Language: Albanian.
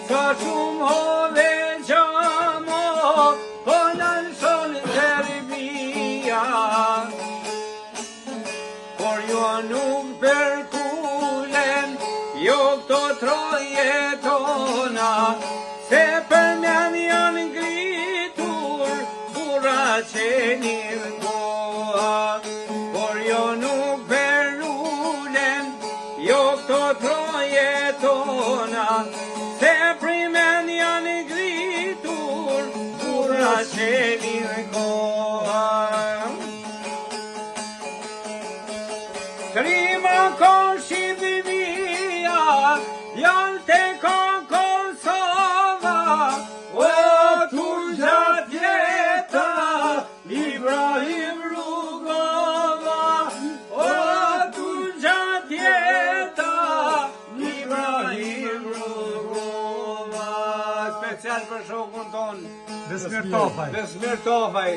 sa shumë hove gjamo, po në lëson Serbia. Por jo nuk përkulen, jo këto troje tona, se për men janë ngritur burra që një goa. Por jo nuk përkulen, jo këto troje tona, se për men janë ngritur burra që një goa. Krima kon Shqipëria, janë te kon Kosova, o turgja tjeta, Ibrahim Rugova, o turgja tjeta, Ibrahim Rugova. Special për shokun ton, Besmir Tofaj. Besmir Tofaj.